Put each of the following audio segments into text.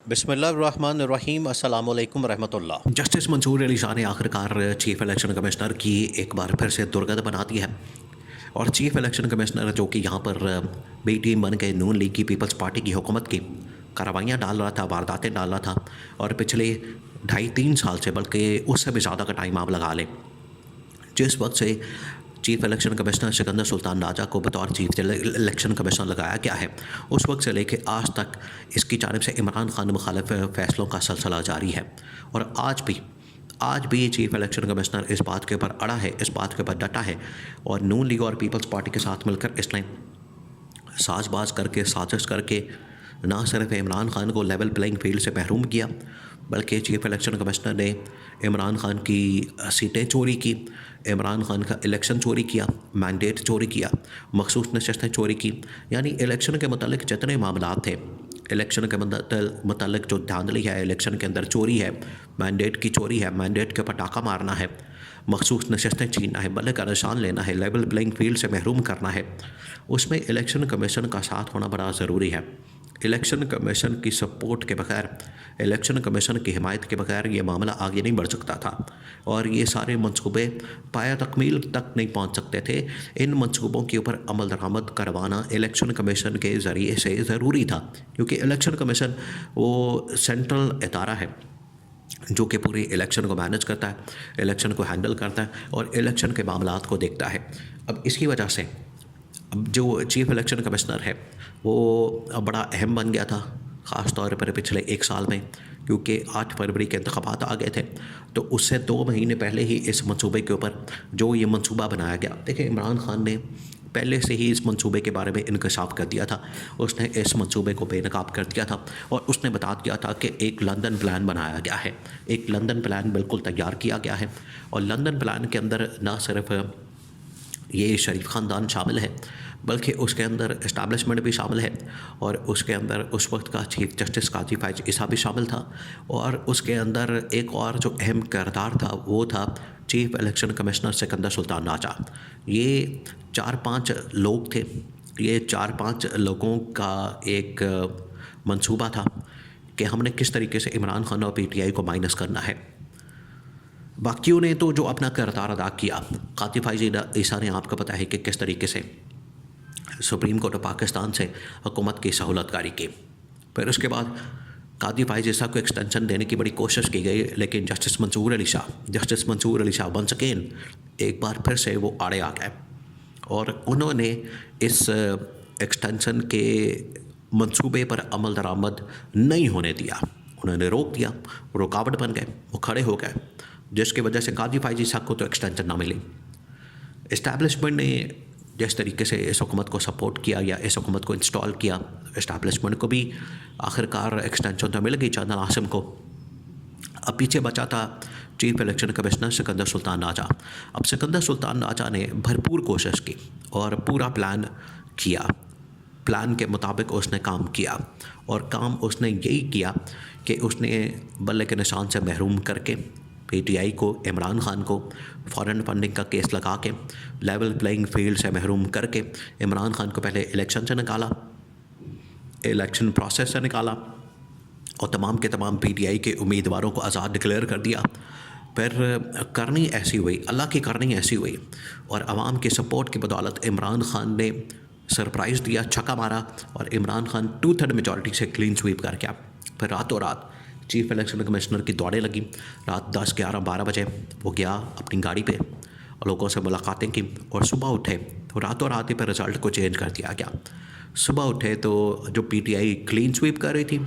बिस्मिल्लाहिर्रहमानिर्रहीम अस्सलाम वालेकुम रहमतुल्लाह। जस्टिस मंसूर अली शाह ने आखिरकार चीफ इलेक्शन कमिश्नर की एक बार फिर से दुर्गत बना दी है। और चीफ इलेक्शन कमिश्नर जो कि यहाँ पर बी टीम बन के नून लीग की पीपल्स पार्टी की हुकूमत की कार्रवाइयाँ डाल रहा था, वारदातें डाल रहा था। और पिछले 2.5-3 साल से, बल्कि उससे भी ज़्यादा का टाइम आप लगा लें, जिस वक्त से chief election commissioner Sikandar Sultan Raja को बतौर चीफ इलेक्शन कमिश्नर लगाया गया है, उस वक्त से लेकर आज तक इसकी जानिब से इमरान खान मुखालिफ फ़ैसलों का सिलसिला जारी है। और आज भी चीफ इलेक्शन कमिश्नर इस बात के ऊपर अड़ा है, इस बात के ऊपर डटा है। और नून लीग और पीपल्स पार्टी के साथ मिलकर इसने साजबाज करके, साजिश करके ना सिर्फ इमरान खान को लेवल प्लेइंग फील्ड से महरूम किया, बल्कि चीफ इलेक्शन कमिश्नर ने इमरान खान की सीटें चोरी की, इमरान खान का इलेक्शन चोरी किया, मैंडेट चोरी किया, मखसूस नशस्तें चोरी की। यानी इलेक्शन के मतलब जितने मामला थे, इलेक्शन के मतलब जो धांधली है, इलेक्शन के अंदर चोरी है, मैंडेट की चोरी है, मैंडेट के पटाखा मारना है, मखसूस नशस्तें छीनना है, बल्ले का निशान लेना है, लेवल प्लेइंग फील्ड से महरूम करना है, उसमें इलेक्शन कमीशन का साथ होना बड़ा ज़रूरी है। इलेक्शन कमीशन की सपोर्ट के बगैर, इलेक्शन कमीशन की हिमायत के बगैर ये मामला आगे नहीं बढ़ सकता था और ये सारे मंसूबे पाया तकमील तक नहीं पहुंच सकते थे। इन मंसूबों के ऊपर अमल दरामद करवाना इलेक्शन कमीशन के ज़रिए से ज़रूरी था, क्योंकि इलेक्शन कमीशन वो सेंट्रल इदारा है जो कि पूरी इलेक्शन को मैनेज करता है, इलेक्शन को हैंडल करता है और इलेक्शन के मामलात को देखता है। अब इसकी वजह से अब जो चीफ इलेक्शन कमिश्नर है वो बड़ा अहम बन गया था, ख़ास तौर पर पिछले 1 साल में, क्योंकि 8 फरवरी के इंतखाबात आ गए थे। तो उससे 2 महीने पहले ही इस मंसूबे के ऊपर जो ये मंसूबा बनाया गया, देखिए इमरान खान ने पहले से ही इस मंसूबे के बारे में इंकशाफ कर दिया था। उसने इस मंसूबे को बेनकाब कर दिया था और उसने बता दिया था कि एक लंदन प्लान बनाया गया है, एक लंदन प्लान बिल्कुल तैयार किया गया है। और लंदन प्लान के अंदर ना सिर्फ ये शरीफ ख़ानदान शामिल है, बल्कि उसके अंदर इस्टेब्लिशमेंट भी शामिल है और उसके अंदर उस वक्त का चीफ जस्टिस काजी फ़ाइज़ ईसा भी शामिल था। और उसके अंदर एक और जो अहम किरदार था वो था chief election commissioner Sikandar Sultan Raja. ये 4-5 लोग थे, ये 4-5 लोगों का एक मंसूबा था कि हमने किस तरीके से इमरान खान और PTI को माइनस करना है। बाकियों ने तो जो अपना किरदार अदा किया, काजी फ़ाइज़ ईसा ने, आपको पता है कि किस तरीके से सुप्रीम कोर्ट ऑफ पाकिस्तान से हुकूमत की सहूलतकारी की। फिर उसके बाद काजी फ़ाइज़ ईसा को एक्सटेंशन देने की बड़ी कोशिश की गई, लेकिन justice Mansoor Ali Shah once again एक बार फिर से वो आड़े आ गए और उन्होंने इस एक्सटेंशन के मंसूबे पर अमल दरामद नहीं होने दिया। उन्होंने रोक दिया, रुकावट बन गए, वो खड़े हो गए, जिसकी वजह से काजी फ़ाइज़ ईसा को तो एक्सटेंशन ना मिली। इस्टेब्लिशमेंट ने जिस तरीके से इस हुकूमत को सपोर्ट किया या इस हुकूमत को इंस्टॉल किया, इस्टेब्लिशमेंट को भी आखिरकार एक्सटेंशन तो मिल गई चंदन आसिम को। अब पीछे बचा था chief election commissioner Sikandar Sultan Raja. अब सिकंदर सुल्तान राजा ने भरपूर कोशिश की और पूरा प्लान किया, प्लान के मुताबिक उसने काम किया और काम उसने यही किया कि उसने बल्ले के निशान से महरूम करके PTI को, इमरान खान को फॉरेन फंडिंग का केस लगा के, लेवल प्लेइंग फील्ड से महरूम करके इमरान खान को पहले इलेक्शन से निकाला, इलेक्शन प्रोसेस से निकाला और तमाम के तमाम PTI के उम्मीदवारों को आज़ाद डिक्लेयर कर दिया। फिर करनी ऐसी हुई, अल्लाह की करनी ऐसी हुई और आवाम की सपोर्ट की बदौलत इमरान खान ने सरप्राइज़ दिया, छक्का मारा और इमरान खान 2/3 मेजॉरिटी से क्लीन स्वीप कर गया। फिर रातों रात चीफ इलेक्शन कमिश्नर की दौड़ें लगी। रात 10, 11, 12 बजे वो गया अपनी गाड़ी पे और लोगों से मुलाकातें की और सुबह उठे तो रातों रात ही पर रिज़ल्ट को चेंज कर दिया गया। सुबह उठे तो जो PTI क्लीन स्वीप कर रही थी,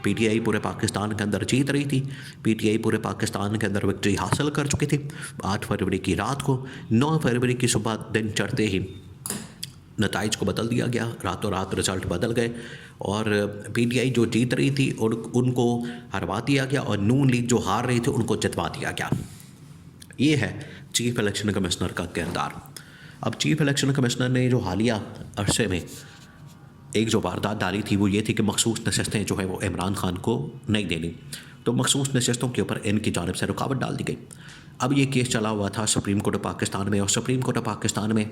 PTI पूरे पाकिस्तान के अंदर जीत रही थी, PTI पूरे पाकिस्तान के अंदर विक्ट्री हासिल कर चुकी थी। 8 फरवरी की रात को, 9 फरवरी की सुबह दिन चढ़ते ही नताइज को बदल दिया गया, रातों रात रिज़ल्ट बदल गए और PTI जो जीत रही थी उनको हरवा दिया गया और नून लीग जो हार रही थी उनको जितवा दिया गया। ये है चीफ इलेक्शन कमिश्नर का किरदार। अब चीफ इलेक्शन कमिश्नर ने जो हालिया अरसे में एक जो वारदात डाली थी वो ये थी कि मखसूस नशस्तें जो है वो इमरान खान को नहीं देनी, तो मखसूस नशस्तों के ऊपर इनकी जानिब से रुकावट डाल दी गई। अब ये केस चला हुआ था सुप्रीम कोर्ट ऑफ पाकिस्तान में और सुप्रीम कोर्ट ऑफ पाकिस्तान में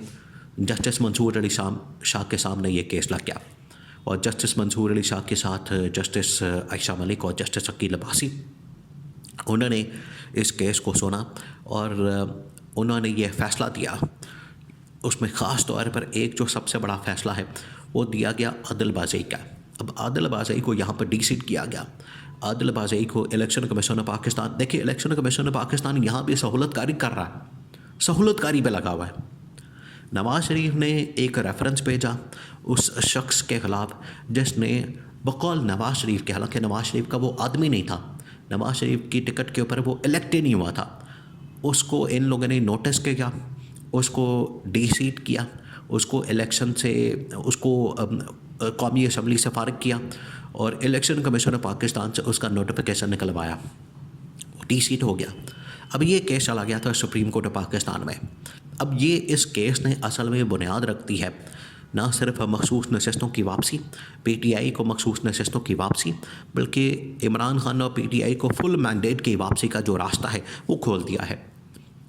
जस्टिस मंसूर अली शाह के सामने ये केस लग गया और जस्टिस मंसूर अली शाह के साथ जस्टिस आयशा मलिक और जस्टिस अकील अब्बासी, उन्होंने इस केस को सुना और उन्होंने ये फ़ैसला दिया। उसमें ख़ास तौर पर एक जो सबसे बड़ा फ़ैसला है वो दिया गया आदिल बाज़ई का। अब आदिल बाज़ई को यहाँ पर डीसीट किया गया। आदिल बाज़ई को इलेक्शन कमीशन ऑफ पाकिस्तान, देखिए इलेक्शन कमीशन ऑफ पाकिस्तान यहाँ भी सहूलतकारी कर रहा है, सहूलतकारी पे लगा हुआ है। नवाज़ शरीफ ने एक रेफरेंस भेजा उस शख्स के ख़िलाफ़ जिसने बकौल नवाज़ शरीफ के, हालांकि नवाज़ शरीफ का वो आदमी नहीं था, नवाज़ शरीफ की टिकट के ऊपर वो इलेक्ट ही नहीं हुआ था, उसको इन लोगों ने नोटिस किया, उसको डीसीट किया, उसको इलेक्शन से, उसको कौमी असम्बली से फ़ारिग किया और इलेक्शन कमीशन ऑफ पाकिस्तान से उसका नोटिफिकेशन निकलवाया, वो डीसीट हो गया। अब ये केस चला गया था सुप्रीम कोर्ट ऑफ पाकिस्तान में। अब ये इस केस ने असल में बुनियाद रखती है ना सिर्फ मखसूस नशस्तों की वापसी, पीटीआई को मखसूस नशस्तों की वापसी, बल्कि इमरान खान और पीटीआई को फुल मैंडेट की वापसी का जो रास्ता है वो खोल दिया है।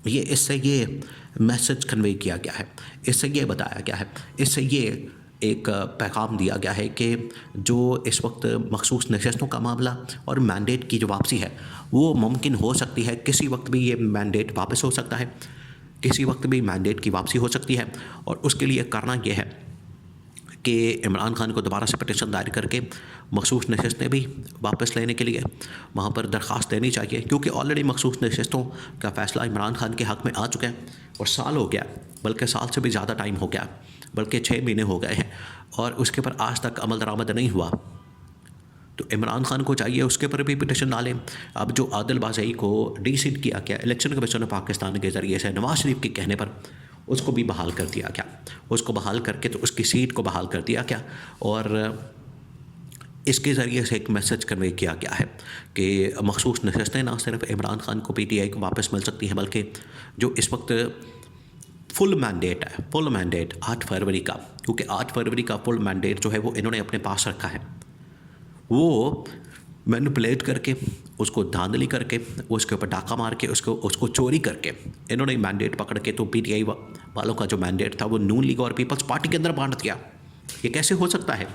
इससे ये मैसेज कन्वे किया गया है, इससे ये बताया गया है, इससे ये एक पैगाम दिया गया है कि जो इस वक्त मखसूस नशस्तों का मामला और मैंडेट की जो वापसी है वो मुमकिन हो सकती है, किसी वक्त भी ये मैंडेट वापस हो सकता है, किसी वक्त भी मैंडेट की वापसी हो सकती है। और उसके लिए करना यह है कि इमरान खान को दोबारा से पटिशन दायर करके मखसूस नशस्तें भी वापस लेने के लिए वहाँ पर दरख्वास्त देनी चाहिए, क्योंकि ऑलरेडी मखसूस नशस्तों का फ़ैसला इमरान खान के हक़ में आ चुका है और साल हो गया, बल्कि साल से भी ज़्यादा टाइम हो गया, बल्कि 6 महीने हो गए हैं और उसके ऊपर आज तक अमल दरामद नहीं हुआ। तो इमरान खान को चाहिए उसके ऊपर भी पिटिशन डालें। अब जो आदिल बाज़ई को डीसीट किया गया इलेक्शन कमीशन ऑफ पाकिस्तान के ज़रिए से नवाज़ शरीफ के कहने पर, उसको भी बहाल कर दिया गया, उसको बहाल करके तो उसकी सीट को बहाल कर दिया गया और इसके ज़रिए से एक मैसेज कन्वे किया गया है कि मखसूस नशस्तें ना सिर्फ इमरान खान को पीटीआई को वापस मिल सकती हैं, बल्कि जो इस वक्त फुल मैंडेट है, फुल मैंडेट 8 फरवरी का, क्योंकि 8 फरवरी का फुल मैंडेट जो है वो इन्होंने अपने पास रखा है, वो मैनिपुलेट करके, उसको धांधली करके, उसके ऊपर डाका मार के, उसको चोरी करके इन्होंने मैंडेट पकड़ के तो पीटीआई वालों का जो मैंडेट था वो नून लीग और पीपल्स पार्टी के अंदर बांट दिया। ये कैसे हो सकता है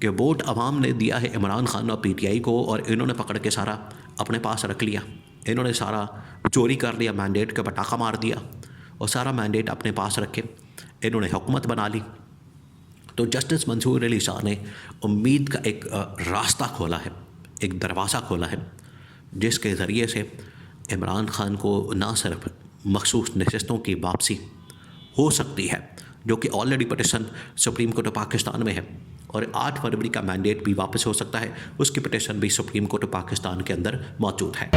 कि वोट अवाम ने दिया है इमरान खान और पीटीआई को और इन्होंने पकड़ के सारा अपने पास रख लिया, इन्होंने सारा चोरी कर लिया, मैंडेट के ऊपर डाका मार दिया और सारा मैंडेट अपने पास रखे इन्होंने हुकूमत बना ली। तो जस्टिस मंसूर अली शाह ने उम्मीद का एक रास्ता खोला है, एक दरवाज़ा खोला है, जिसके ज़रिए से इमरान खान को ना सिर्फ मखसूस नशस्तों की वापसी हो सकती है, जो कि already petition supreme court of Pakistan में है, और 8 फरवरी का मैंडेट भी वापस हो सकता है, उसकी पिटिशन भी सुप्रीम कोर्ट ऑफ पाकिस्तान के अंदर मौजूद है।